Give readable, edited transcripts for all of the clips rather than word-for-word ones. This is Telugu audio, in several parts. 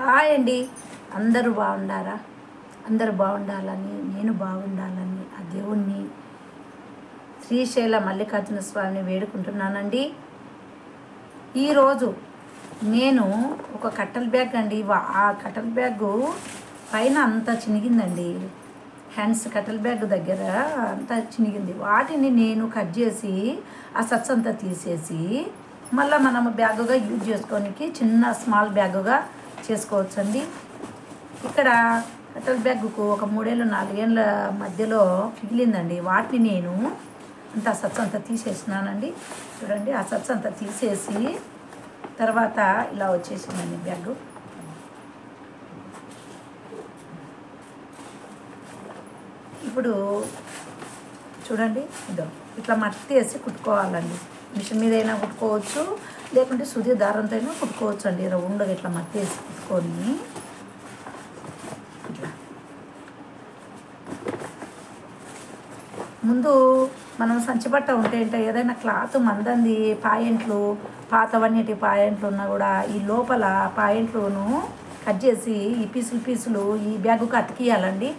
హాయ్ అండి. అందరూ బాగుండారా? అందరూ బాగుండాలని, నేను బాగుండాలని ఆ దేవుణ్ణి శ్రీశైల మల్లికార్జున స్వామిని వేడుకుంటున్నానండి. ఈరోజు నేను ఒక కట్టల్ బ్యాగ్ అండి, ఆ కట్టల్ బ్యాగు పైన అంతా చినిగిందండి. హ్యాండ్స్ కట్టల్ బ్యాగ్ దగ్గర అంతా చినిగింది. వాటిని నేను కట్ చేసి ఆ సత్స్ అంతా తీసేసి మళ్ళీ మనము బ్యాగుగా యూజ్ చేసుకోనికి చిన్న స్మాల్ బ్యాగుగా చేసుకోవచ్చండి. ఇక్కడ కట్టల్ బ్యాగుకు ఒక 3 ఏళ్ళు 4 ఏళ్ళ మధ్యలో పిగిలిందండి. వాటిని నేను అంతా సత్స్ అంతా తీసేసినానండి. చూడండి, ఆ సత్స్ అంతా తీసేసి తర్వాత ఇలా వచ్చేసిందండి బ్యాగు. ఇప్పుడు చూడండి, ఇదో ఇట్లా మట్టి వేసి కుట్టుకోవాలండి. మిషన్ మీద అయినా కుట్టుకోవచ్చు, లేకుంటే సూది దారంతో అయినా కుట్టుకోవచ్చు అండి. రౌండ్గా ఇట్లా మట్టి వేసి కుట్టుకొని ఇట్లా ముందు మనం సంచిపట్ట ఉంటే ఏదైనా క్లాత్ మందంది పాయింట్లు పాతవన్నిటి పాయింట్లు ఉన్నా కూడా ఈ లోపల పాయింట్లను కట్ చేసి ఈ పీసులు ఈ బ్యాగుకు అతికియాలండి.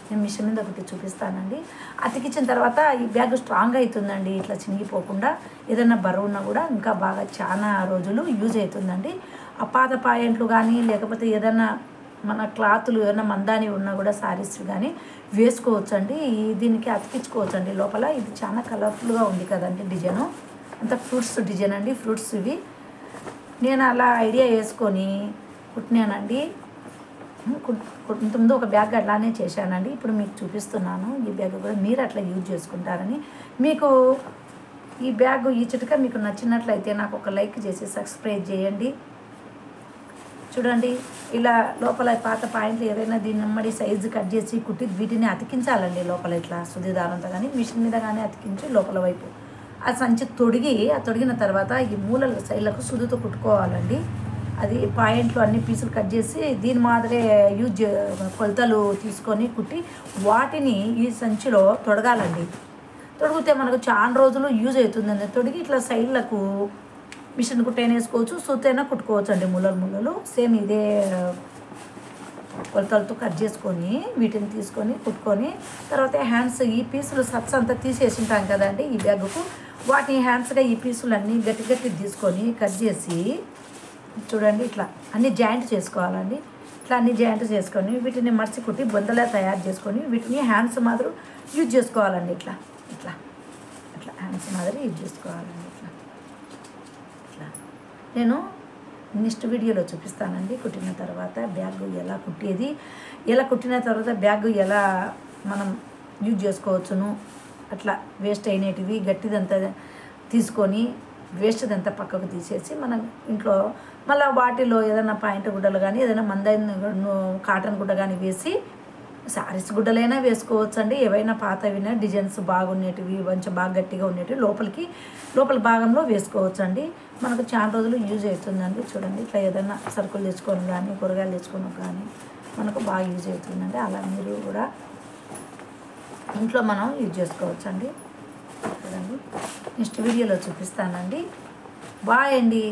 నేను మిషన్ మీద ఒకటి చూపిస్తానండి. అతికించిన తర్వాత ఈ బ్యాగ్ స్ట్రాంగ్ అవుతుందండి, ఇట్లా చినిగిపోకుండా. ఏదైనా బరువు ఉన్నా కూడా ఇంకా బాగా చాలా రోజులు యూజ్ అవుతుందండి. ఆ పాత పాయింట్లు కానీ లేకపోతే ఏదైనా మన క్లాతులు ఏదైనా మందాని ఉన్నా కూడా సారీస్ కానీ వేసుకోవచ్చండి. దీనికి అతికించుకోవచ్చు అండి లోపల. ఇది చాలా కలర్ఫుల్గా ఉంది కదండి డిజైను. అంతా ఫ్రూట్స్ డిజైన్ అండి, ఫ్రూట్స్ ఇవి. నేను అలా ఐడియా వేసుకొని కుట్టినానండి. ఇంతకుముందు ఒక బ్యాగ్ అట్లానే చేశానండి. ఇప్పుడు మీకు చూపిస్తున్నాను. ఈ బ్యాగ్ కూడా మీరు అట్లా యూజ్ చేసుకుంటారని. మీకు ఈ బ్యాగ్ ఈ చిటిక మీకు నచ్చినట్లయితే నాకు ఒక లైక్ చేసి సబ్స్క్రైబ్ చేయండి. చూడండి, ఇలా లోపల పాత పాయింట్లు ఏదైనా దీన్ని నమ్మడి సైజు కట్ చేసి కుట్టి వీటిని అతికించాలండి లోపల. ఇట్లా సుదిదారంతో కానీ మిషన్ మీద కానీ అతికించి లోపల వైపు ఆ సంచి తొడిగిన తర్వాత ఈ మూలల సైడ్లకు సుదితో కుట్టుకోవాలండి. అది పాయింట్లు అన్ని పీసులు కట్ చేసి దీని మాదిరే కొలతలు తీసుకొని కుట్టి వాటిని ఈ సంచిలో తొడగాలండి. తొడిగితే మనకు చాలా రోజులు యూజ్ అవుతుందండి. తొడిగి ఇట్లా సైడ్లకు మిషన్ కుట్టైనా వేసుకోవచ్చు, సూతైనా కుట్టుకోవచ్చు అండి. ముళ్ళలు సేమ్ ఇదే కొలతలతో కట్ చేసుకొని వీటిని తీసుకొని కుట్టుకొని తర్వాత హ్యాండ్స్ ఈ పీసులు సత్స్ అంతా తీసేసి ఉంటాం కదండి ఈ బ్యాగుకు. వాటిని హ్యాండ్స్గా ఈ పీసులన్నీ గట్టి తీసుకొని కట్ చేసి చూడండి ఇట్లా అన్ని జాయింట్ చేసుకోవాలండి. ఇట్లా అన్ని జాయింట్ చేసుకొని వీటిని మర్చి కుట్టి బొందలా తయారు చేసుకొని వీటిని హ్యాండ్స్ మాదిరి యూజ్ చేసుకోవాలండి. ఇట్లా హ్యాండ్స్ మాదిరి యూజ్ చేసుకోవాలండి. ఇట్లా నేను నెక్స్ట్ వీడియోలో చూపిస్తానండి. కుట్టిన తర్వాత బ్యాగ్ ఎలా కుట్టేది, ఎలా కుట్టిన తర్వాత బ్యాగ్ ఎలా మనం యూజ్ చేసుకోవచ్చును. అట్లా వేస్ట్ అయినటివి గట్టిదంతా తీసుకొని వేస్ట్దంతా పక్కకు తీసేసి మనం ఇంట్లో మళ్ళీ వాటిలో ఏదైనా పాయింట్ గుడ్డలు కానీ ఏదైనా కాటన్ గుడ్డ కానీ వేసి సారీస్ గుడ్డలైనా వేసుకోవచ్చు అండి. ఏవైనా పాతవినా డిజైన్స్ బాగున్నటివి కొంచెం బాగా గట్టిగా ఉండేటివి లోపల భాగంలో వేసుకోవచ్చు అండి. మనకు చాలా రోజులు యూజ్ అవుతుందండి. చూడండి, ఇట్లా ఏదైనా సరుకులు తెచ్చుకొని కానీ కూరగాయలు తెచ్చుకొని కానీ మనకు బాగా యూజ్ అవుతుందండి. అలా మీరు కూడా ఇంట్లో మనం యూజ్ చేసుకోవచ్చు అండి. చూడండి, నెక్స్ట్ వీడియోలో చూపిస్తానండి. బాయ్ అండి.